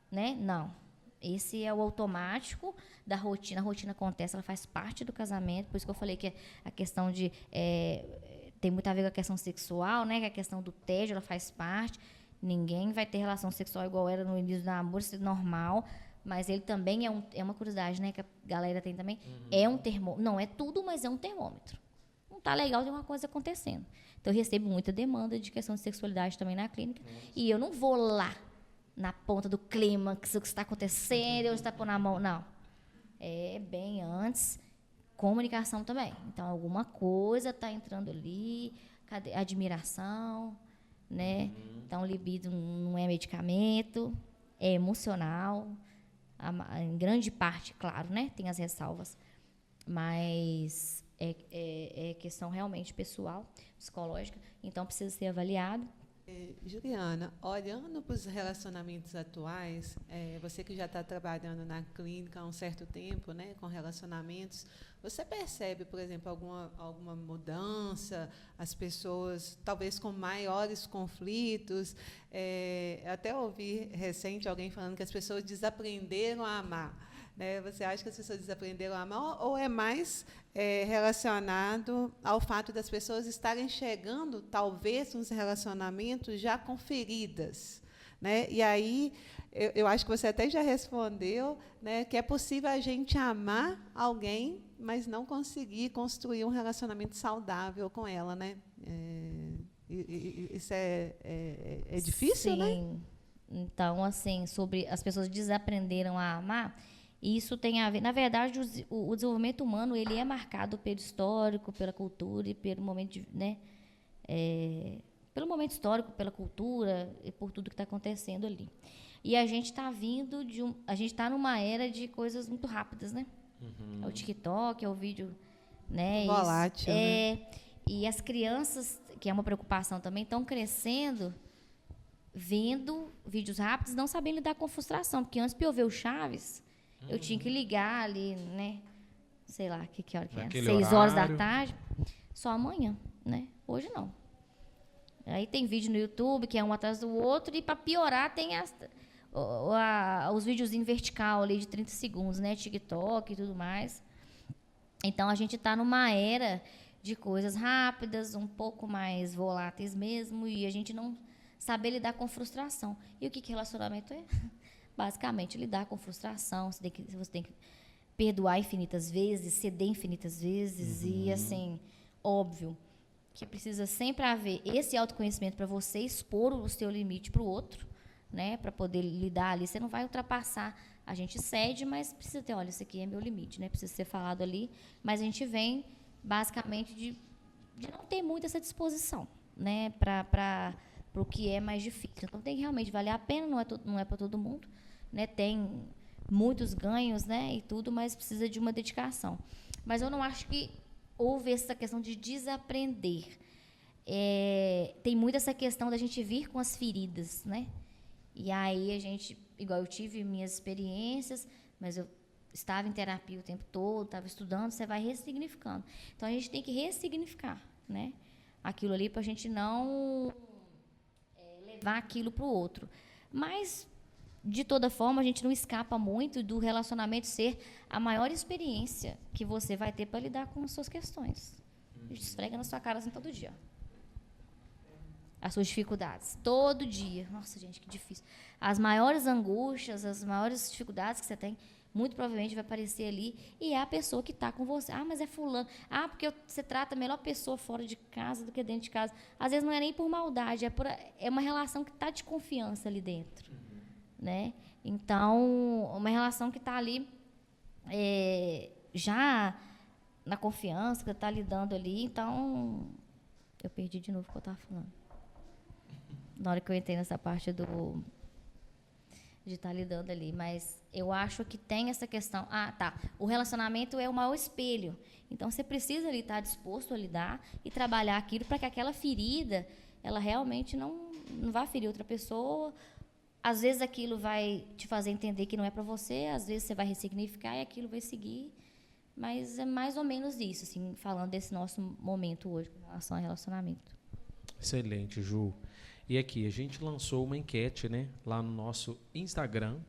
né? Não. Esse é o automático da rotina. A rotina acontece, ela faz parte do casamento. Por isso que eu falei que a questão de tem muito a ver com a questão sexual, né? Que a questão do tédio, ela faz parte. Ninguém vai ter relação sexual igual era no início do namoro, isso é normal. Mas ele também é uma curiosidade, né? Que a galera tem também. É um termômetro. Não é tudo, mas é um termômetro. Não tá legal, tem uma coisa acontecendo. Então, eu recebo muita demanda de questão de sexualidade também na clínica. E eu não vou lá, na ponta do clímax, o que está acontecendo, eu está pondo a mão. Não. É bem antes. Comunicação também. Então, alguma coisa está entrando ali. Cadê? Admiração, né? Então, libido não é medicamento, é emocional. Em grande parte, claro, né? Tem as ressalvas. Mas é questão realmente pessoal, psicológica. Então, precisa ser avaliado. Juliana, olhando para os relacionamentos atuais, você que já está trabalhando na clínica há um certo tempo, né, com relacionamentos, você percebe, por exemplo, alguma mudança, as pessoas talvez com maiores conflitos? Até ouvi recente alguém falando que as pessoas desaprenderam a amar. Né? Você acha que as pessoas desaprenderam a amar ou é mais relacionado ao fato das pessoas estarem chegando, talvez, nos relacionamentos já com feridas? Né? E aí, eu acho que você até já respondeu, né, que é possível a gente amar alguém, mas não conseguir construir um relacionamento saudável com ela. Né? Isso é difícil, Sim. Né? Então, assim, sobre as pessoas desaprenderam a amar, isso tem a ver... Na verdade, o desenvolvimento humano ele é marcado pelo histórico, pela cultura e pelo momento, né? Pelo momento histórico, pela cultura e por tudo que está acontecendo ali. E a gente está vindo a gente está numa era de coisas muito rápidas, né? É o TikTok, é o vídeo, né? Volátil, né? E as crianças, que é uma preocupação também, estão crescendo vendo vídeos rápidos, não sabendo lidar com frustração, porque antes para eu ver o Chaves, eu tinha que ligar ali, né? Sei lá, que hora que é? 6 horas da tarde, só amanhã, né? Hoje não. Aí tem vídeo no YouTube, que é um atrás do outro, e para piorar tem os vídeos em vertical ali de 30 segundos, né? TikTok e tudo mais. Então, a gente está numa era de coisas rápidas, um pouco mais voláteis mesmo, e a gente não saber lidar com frustração. E o que relacionamento é? Basicamente, lidar com frustração. Você tem que perdoar infinitas vezes, ceder infinitas vezes. E, assim, óbvio que precisa sempre haver esse autoconhecimento para você expor o seu limite para o outro, né? Para poder lidar ali. Você não vai ultrapassar. A gente cede, mas precisa ter, olha, isso aqui é meu limite, né? Precisa ser falado ali. Mas a gente vem, basicamente, de não ter muito essa disposição, né? Para o que é mais difícil. Então, tem que realmente valer a pena, não é para todo mundo. Né, tem muitos ganhos, né, e tudo, mas precisa de uma dedicação. Mas eu não acho que houve essa questão de desaprender. Tem muito essa questão da gente vir com as feridas, né? E aí a gente, igual eu tive minhas experiências, mas eu estava em terapia o tempo todo, estava estudando, você vai ressignificando. Então a gente tem que ressignificar, né? Aquilo ali para a gente não levar aquilo para o outro. Mas de toda forma, a gente não escapa muito do relacionamento ser a maior experiência que você vai ter para lidar com as suas questões. A gente esfrega na sua cara assim todo dia. As suas dificuldades. Todo dia. Nossa, gente, que difícil. As maiores angústias, as maiores dificuldades que você tem, muito provavelmente vai aparecer ali e é a pessoa que está com você. Ah, mas é fulano. Ah, porque você trata a melhor pessoa fora de casa do que dentro de casa. Às vezes não é nem por maldade, é uma relação que está de confiança ali dentro. Né? Então, uma relação que está ali já na confiança, que está lidando ali. Então, eu perdi de novo o que eu estava falando. Na hora que eu entrei nessa parte de estar lidando ali. Mas eu acho que tem essa questão. Ah, tá. O relacionamento é o maior espelho. Então, você precisa ali estar disposto a lidar e trabalhar aquilo para que aquela ferida, ela realmente não vá ferir outra pessoa. Às vezes aquilo vai te fazer entender que não é para você, às vezes você vai ressignificar e aquilo vai seguir. Mas é mais ou menos isso, assim, falando desse nosso momento hoje com relação ao relacionamento. Excelente, Ju. E aqui, a gente lançou uma enquete, né, lá no nosso Instagram,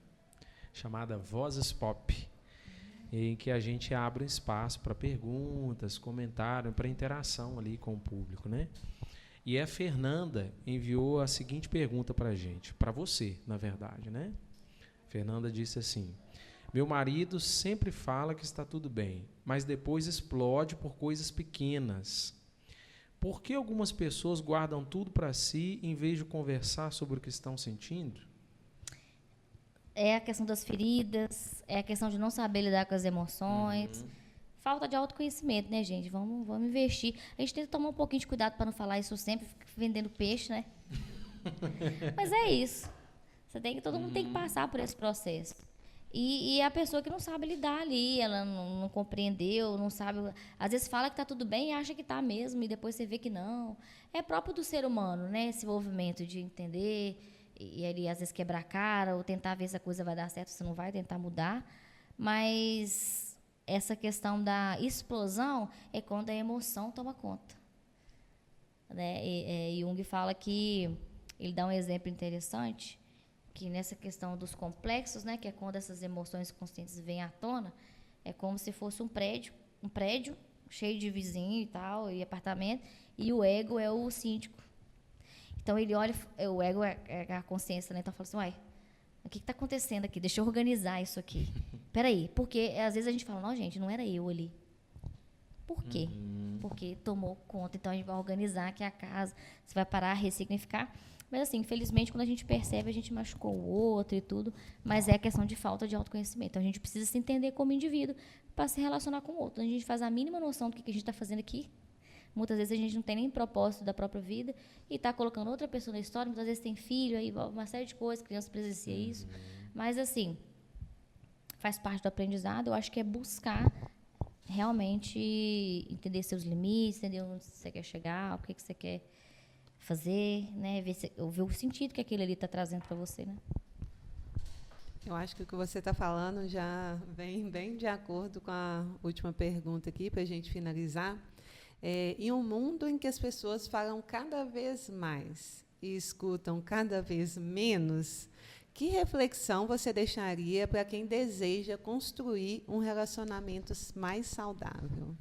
chamada Vozes Pop. em que a gente abre espaço para perguntas, comentários, para interação ali com o público, né? E a Fernanda enviou a seguinte pergunta para a gente, para você, na verdade, né? Fernanda disse assim: meu marido sempre fala que está tudo bem, mas depois explode por coisas pequenas. Por que algumas pessoas guardam tudo para si em vez de conversar sobre o que estão sentindo? É a questão das feridas, é a questão de não saber lidar com as emoções. Falta de autoconhecimento, né, gente? Vamos investir. A gente tem que tomar um pouquinho de cuidado para não falar isso sempre, vendendo peixe, né? Mas é isso. Todo mundo tem que passar por esse processo. E a pessoa que não sabe lidar ali, ela não compreendeu, não sabe. Às vezes fala que está tudo bem e acha que está mesmo, e depois você vê que não. É próprio do ser humano, né? Esse movimento de entender e ele às vezes quebrar a cara ou tentar ver se a coisa vai dar certo, se não vai, tentar mudar. Mas essa questão da explosão é quando a emoção toma conta. Né? Jung fala que, ele dá um exemplo interessante, que nessa questão dos complexos, né, que é quando essas emoções conscientes vêm à tona, é como se fosse um prédio cheio de vizinho e tal, e apartamento, e o ego é o síndico. Então ele olha, o ego é a consciência, né? Então fala assim, uai, o que está acontecendo aqui? Deixa eu organizar isso aqui. Peraí, porque às vezes a gente fala, não, gente, não era eu ali. Por quê? Porque tomou conta, então a gente vai organizar aqui a casa, você vai parar a ressignificar. Mas assim, infelizmente, quando a gente percebe, a gente machucou o outro e tudo, mas é questão de falta de autoconhecimento. Então a gente precisa se entender como indivíduo para se relacionar com o outro. A gente faz a mínima noção do que a gente está fazendo aqui. Muitas vezes a gente não tem nem propósito da própria vida e está colocando outra pessoa na história. Muitas vezes tem filho, aí uma série de coisas, criança presencia isso. Mas, assim, faz parte do aprendizado. Eu acho que é buscar realmente entender seus limites, entender onde você quer chegar, o que você quer fazer, né? Ver o sentido que aquilo ali está trazendo para você, né? Eu acho que o que você está falando já vem bem de acordo com a última pergunta aqui, para a gente finalizar. Em um mundo em que as pessoas falam cada vez mais e escutam cada vez menos, que reflexão você deixaria para quem deseja construir um relacionamento mais saudável?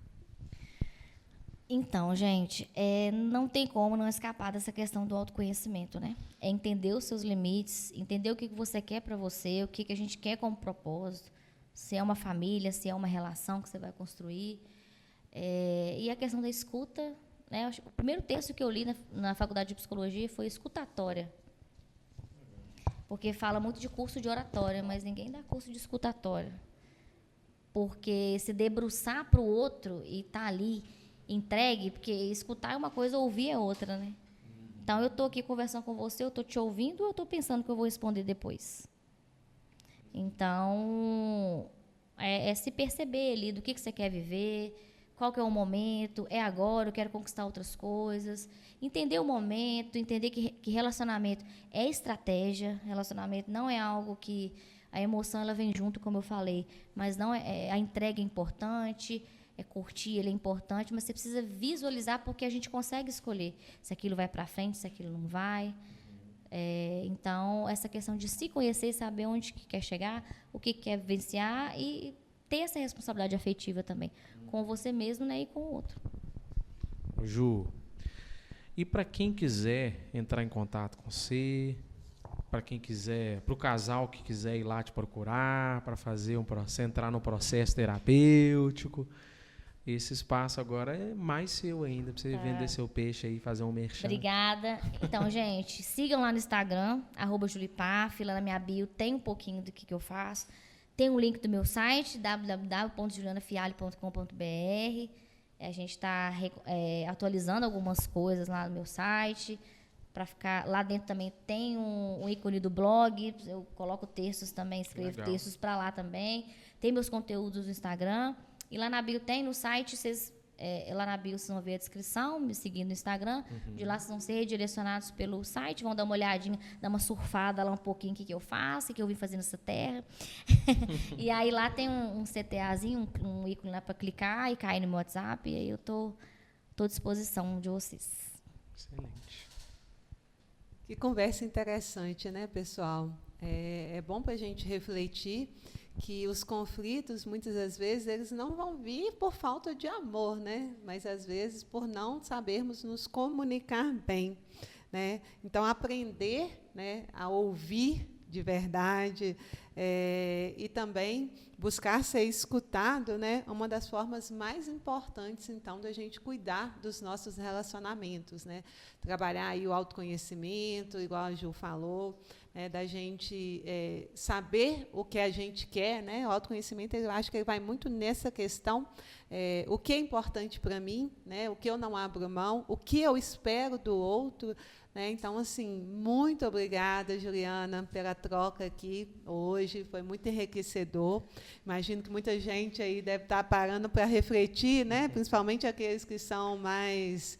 Então, gente, não tem como não escapar dessa questão do autoconhecimento, né? É entender os seus limites, entender o que você quer para você, o que a gente quer como propósito, se é uma família, se é uma relação que você vai construir. E a questão da escuta, né? O primeiro texto que eu li na faculdade de psicologia foi escutatória. Porque fala muito de curso de oratória, mas ninguém dá curso de escutatória. Porque se debruçar para o outro e estar ali entregue, porque escutar é uma coisa, ouvir é outra, né? Então, eu estou aqui conversando com você, eu estou te ouvindo ou eu estou pensando que eu vou responder depois? Então, se perceber ali do que você quer viver, qual que é o momento, é agora, eu quero conquistar outras coisas. Entender o momento, entender que relacionamento é estratégia, relacionamento não é algo que a emoção ela vem junto, como eu falei, mas não a entrega é importante, curtir, ele é importante, mas você precisa visualizar porque a gente consegue escolher se aquilo vai para frente, se aquilo não vai. Então, essa questão de se conhecer, saber onde que quer chegar, o que quer vivenciar e ter essa responsabilidade afetiva também, com você mesmo, né, e com o outro. Ju, e para quem quiser entrar em contato com você, para quem quiser, para o casal que quiser ir lá te procurar, para fazer entrar no processo terapêutico, esse espaço agora é mais seu ainda, para você vender seu peixe aí, fazer um merchan. Obrigada. Então, gente, sigam lá no Instagram, @julipaf, lá na minha bio tem um pouquinho do que eu faço. Tem um link do meu site, www.julianafialho.com.br. A gente está atualizando algumas coisas lá no meu site. Para ficar lá dentro também tem um ícone do blog. Eu coloco textos também, escrevo textos para lá também. Tem meus conteúdos no Instagram. E lá na bio tem, no site, lá na bio vocês vão ver a descrição, me seguindo no Instagram. De lá vocês vão ser redirecionados pelo site, vão dar uma olhadinha, dar uma surfada lá um pouquinho o que eu faço, o que eu vim fazer nessa terra. E aí lá tem um CTAzinho, um ícone lá para clicar e cair no meu WhatsApp. E aí eu tô à disposição de vocês. Excelente. Que conversa interessante, né, pessoal? É bom para a gente refletir que os conflitos, muitas das vezes, eles não vão vir por falta de amor, né? Mas, às vezes, por não sabermos nos comunicar bem, né? Então, aprender, né, a ouvir de verdade e também buscar ser escutado, né, uma das formas mais importantes, então, da gente cuidar dos nossos relacionamentos, né? Trabalhar aí o autoconhecimento, igual a Ju falou, da gente saber o que a gente quer, né? O autoconhecimento, eu acho que ele vai muito nessa questão, o que é importante para mim, né? O que eu não abro mão, o que eu espero do outro, né? Então, assim, muito obrigada, Juliana, pela troca aqui hoje, foi muito enriquecedor. Imagino que muita gente aí deve estar parando para refletir, né? Principalmente aqueles que são mais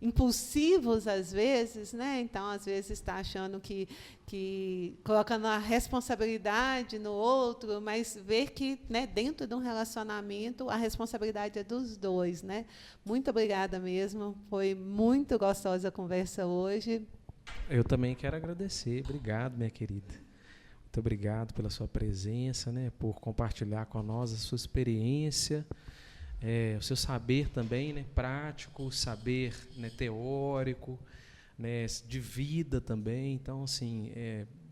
impulsivos, às vezes, né? Então, às vezes, está achando que colocando a responsabilidade no outro, mas ver que, né, dentro de um relacionamento, a responsabilidade é dos dois, né? Muito obrigada mesmo, foi muito gostosa a conversa hoje. Eu também quero agradecer, obrigado, minha querida. Muito obrigado pela sua presença, né, por compartilhar com nós a sua experiência, o seu saber também, né, prático, saber, né, teórico, né, de vida também. Então, assim,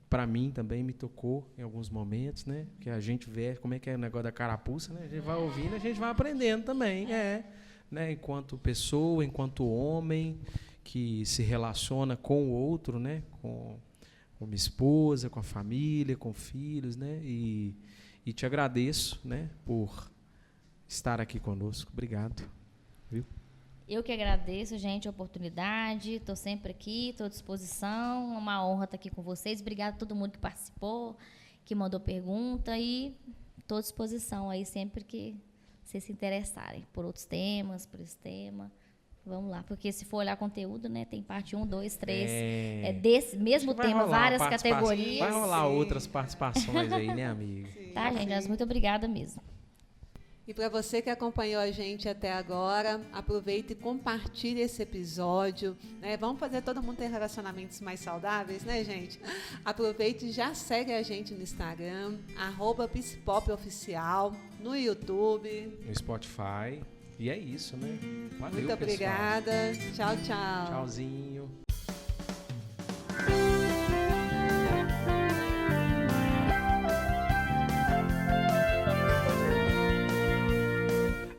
para mim também me tocou em alguns momentos, né, que a gente vê como é que é o negócio da carapuça, né, a gente vai ouvindo, a gente vai aprendendo também, né, enquanto pessoa, enquanto homem que se relaciona com o outro, né, com minha esposa, com a família, com filhos, né, e te agradeço, né, por estar aqui conosco. Obrigado. Viu? Eu que agradeço, gente, a oportunidade. Estou sempre aqui, estou à disposição. Uma honra estar aqui com vocês. Obrigada a todo mundo que participou, que mandou pergunta. E estou à disposição aí sempre que vocês se interessarem por outros temas, por esse tema. Vamos lá, porque se for olhar conteúdo, né, tem parte 1, 2, 3. É desse mesmo tema, várias categorias. Vai rolar outras participações aí, né, amiga? Tá, gente? Mas muito obrigada mesmo. E para você que acompanhou a gente até agora, aproveite e compartilhe esse episódio, né? Vamos fazer todo mundo ter relacionamentos mais saudáveis, né, gente? Aproveite e já segue a gente no Instagram, @psipopoficial, no YouTube, no Spotify. E é isso, né? Valeu, muito obrigada. Pessoal. Tchau, tchau. Tchauzinho.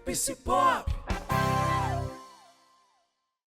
Psipop!